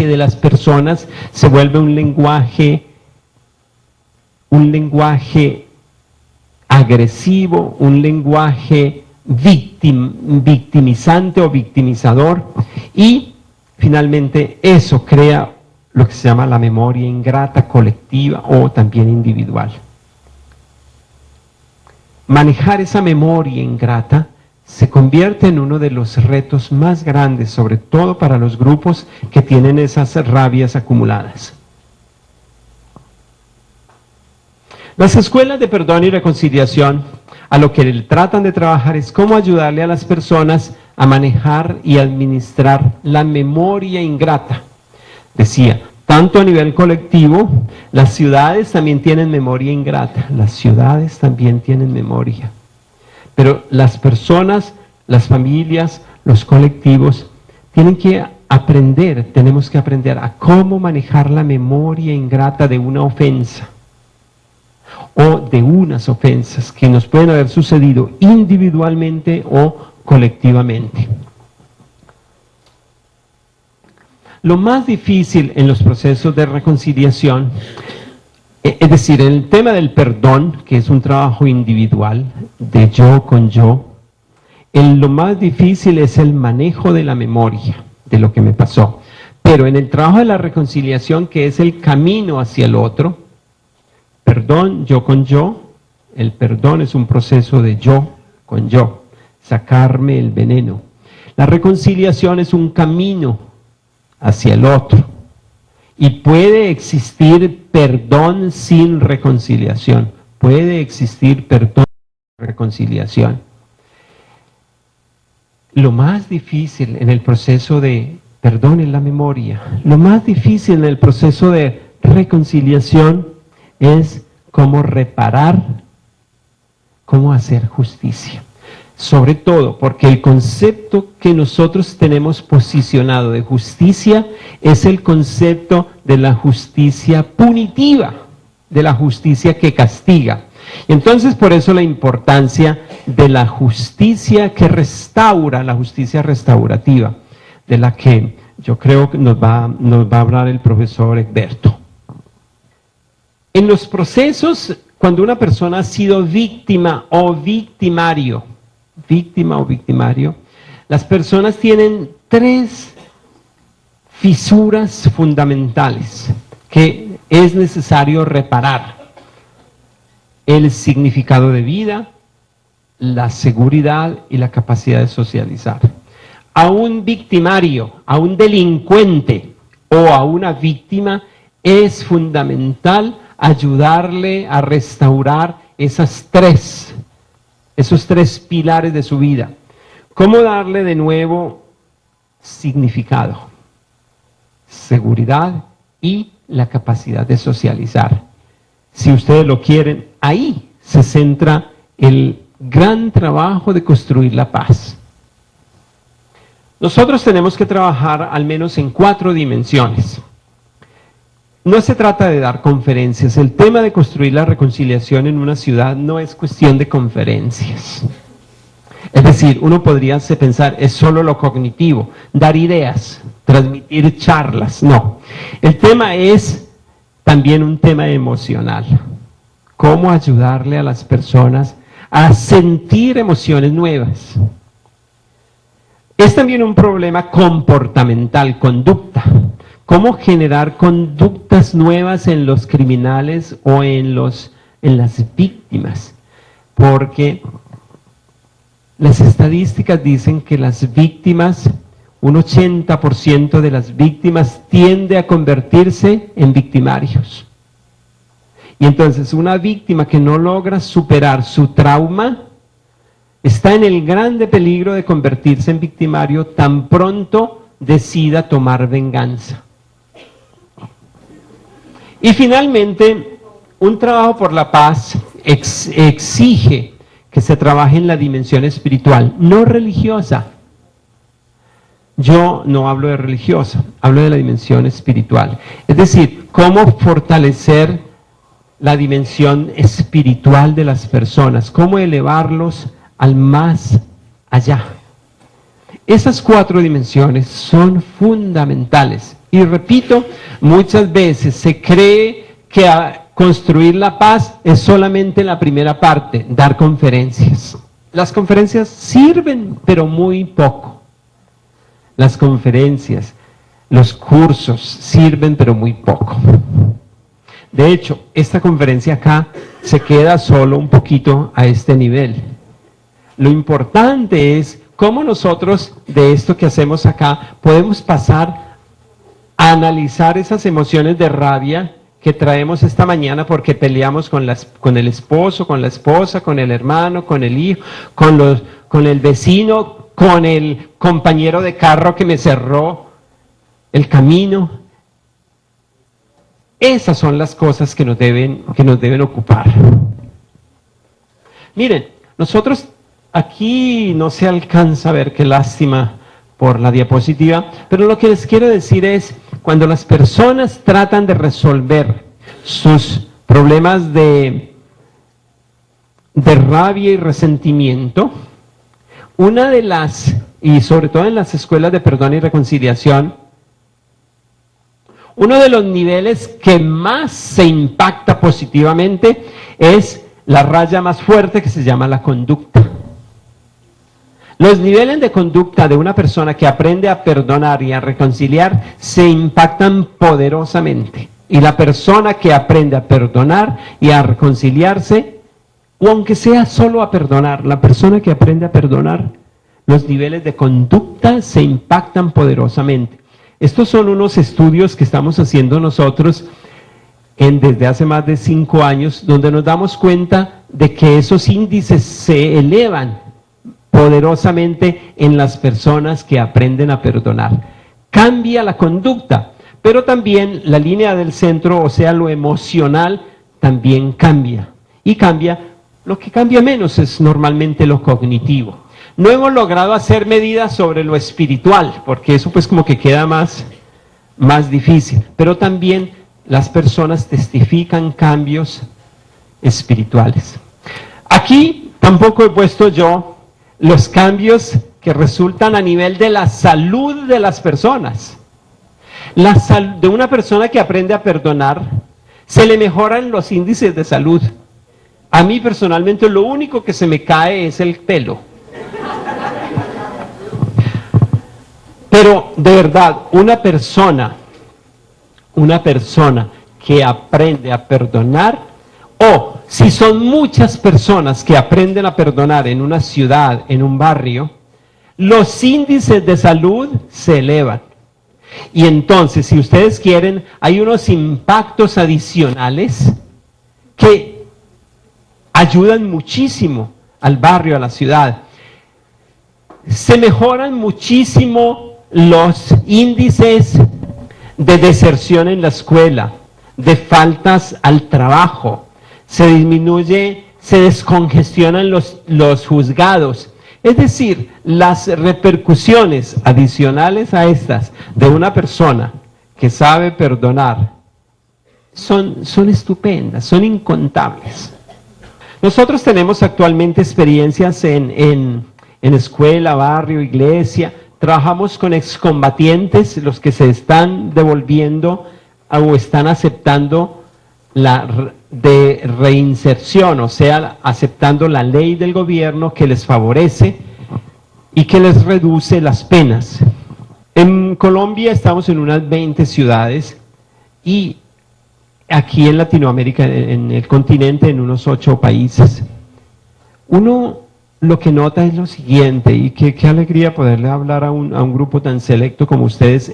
lenguaje de las personas se vuelve un lenguaje agresivo, un lenguaje victimizante o victimizador, y finalmente eso crea lo que se llama la memoria ingrata colectiva o también individual. Manejar esa memoria ingrata se convierte en uno de los retos más grandes, sobre todo para los grupos que tienen esas rabias acumuladas. Las escuelas de perdón y reconciliación a lo que tratan de trabajar es cómo ayudarle a las personas a manejar y administrar la memoria ingrata. Decía, tanto a nivel colectivo, las ciudades también tienen memoria ingrata, las ciudades también tienen memoria. Pero las personas, las familias, los colectivos, tienen que aprender, tenemos que aprender a cómo manejar la memoria ingrata de una ofensa o de unas ofensas que nos pueden haber sucedido individualmente o colectivamente. Lo más difícil en los procesos de reconciliación, es decir, en el tema del perdón, que es un trabajo individual, de yo con yo, lo más difícil es el manejo de la memoria, de lo que me pasó. Pero en el trabajo de la reconciliación, que es el camino hacia el otro, perdón, yo con yo, el perdón es un proceso de yo con yo, sacarme el veneno. La reconciliación es un camino hacia el otro. Y puede existir perdón sin reconciliación. Puede existir perdón sin reconciliación. Lo más difícil en el proceso de perdón es la memoria. Lo más difícil en el proceso de reconciliación es cómo reparar, cómo hacer justicia. Sobre todo porque el concepto que nosotros tenemos posicionado de justicia es el concepto de la justicia punitiva, de la justicia que castiga. Entonces, por eso la importancia de la justicia que restaura, la justicia restaurativa, de la que yo creo que nos va a hablar el profesor Egberto. En los procesos, cuando una persona ha sido víctima o victimario, las personas tienen tres fisuras fundamentales que es necesario reparar: el significado de vida, la seguridad y la capacidad de socializar. A un victimario, a un delincuente o a una víctima es fundamental ayudarle a restaurar esos tres pilares de su vida. ¿Cómo darle de nuevo significado, seguridad y la capacidad de socializar? Si ustedes lo quieren, ahí se centra el gran trabajo de construir la paz. Nosotros tenemos que trabajar al menos en 4 dimensiones. No se trata de dar conferencias. El tema de construir la reconciliación en una ciudad no es cuestión de conferencias. Es decir, uno podría pensar, es solo lo cognitivo, dar ideas, transmitir charlas. No. El tema es también un tema emocional. Cómo ayudarle a las personas a sentir emociones nuevas. Es también un problema comportamental, conducta. ¿Cómo generar conductas nuevas en los criminales o en las víctimas? Porque las estadísticas dicen que las víctimas, un 80% de las víctimas tiende a convertirse en victimarios. Y entonces una víctima que no logra superar su trauma está en el grande peligro de convertirse en victimario tan pronto decida tomar venganza. Y finalmente, un trabajo por la paz exige que se trabaje en la dimensión espiritual, no religiosa. Yo no hablo de religiosa, hablo de la dimensión espiritual. Es decir, cómo fortalecer la dimensión espiritual de las personas, cómo elevarlos al más allá. Esas 4 dimensiones son fundamentales Y repito, muchas veces se cree que construir la paz es solamente la primera parte, dar conferencias. Las conferencias sirven, pero muy poco. Las conferencias, los cursos sirven, pero muy poco. De hecho, esta conferencia acá se queda solo un poquito a este nivel. Lo importante es cómo nosotros, de esto que hacemos acá, podemos pasar a analizar esas emociones de rabia que traemos esta mañana porque peleamos con el esposo, con la esposa, con el hermano, con el hijo, con el vecino, con el compañero de carro que me cerró el camino. Esas son las cosas que nos deben ocupar. Miren, nosotros aquí no se alcanza a ver, qué lástima por la diapositiva, pero lo que les quiero decir es, cuando las personas tratan de resolver sus problemas de rabia y resentimiento, una de las, y sobre todo en las escuelas de perdón y reconciliación, uno de los niveles que más se impacta positivamente es la raya más fuerte que se llama la conducta. Los niveles de conducta de una persona que aprende a perdonar y a reconciliar se impactan poderosamente. Y la persona que aprende a perdonar y a reconciliarse, o aunque sea solo a perdonar, la persona que aprende a perdonar, los niveles de conducta se impactan poderosamente. Estos son unos estudios que estamos haciendo nosotros desde hace más de 5 años, donde nos damos cuenta de que esos índices se elevan poderosamente en las personas que aprenden a perdonar. Cambia la conducta, pero también la línea del centro, o sea, lo emocional, también cambia. Y cambia, lo que cambia menos es normalmente lo cognitivo. No hemos logrado hacer medidas sobre lo espiritual, porque eso pues como que queda más difícil. Pero también las personas testifican cambios espirituales. Aquí tampoco he puesto yo los cambios que resultan a nivel de la salud de las personas. De una persona que aprende a perdonar, se le mejoran los índices de salud. A mí personalmente lo único que se me cae es el pelo. Pero de verdad, una persona que aprende a perdonar, o si son muchas personas que aprenden a perdonar en una ciudad, en un barrio, los índices de salud se elevan. Y entonces, si ustedes quieren, hay unos impactos adicionales que ayudan muchísimo al barrio, a la ciudad. Se mejoran muchísimo los índices de deserción en la escuela, de faltas al trabajo, se descongestionan los juzgados. Es decir, las repercusiones adicionales a estas de una persona que sabe perdonar son estupendas, son incontables. Nosotros tenemos actualmente experiencias en escuela, barrio, iglesia. Trabajamos con excombatientes, los que se están devolviendo o están aceptando de reinserción, o sea, aceptando la ley del gobierno que les favorece y que les reduce las penas. En Colombia estamos en unas 20 ciudades y aquí en Latinoamérica, en el continente, en unos 8 países. Uno lo que nota es lo siguiente, y qué alegría poderle hablar a un grupo tan selecto como ustedes,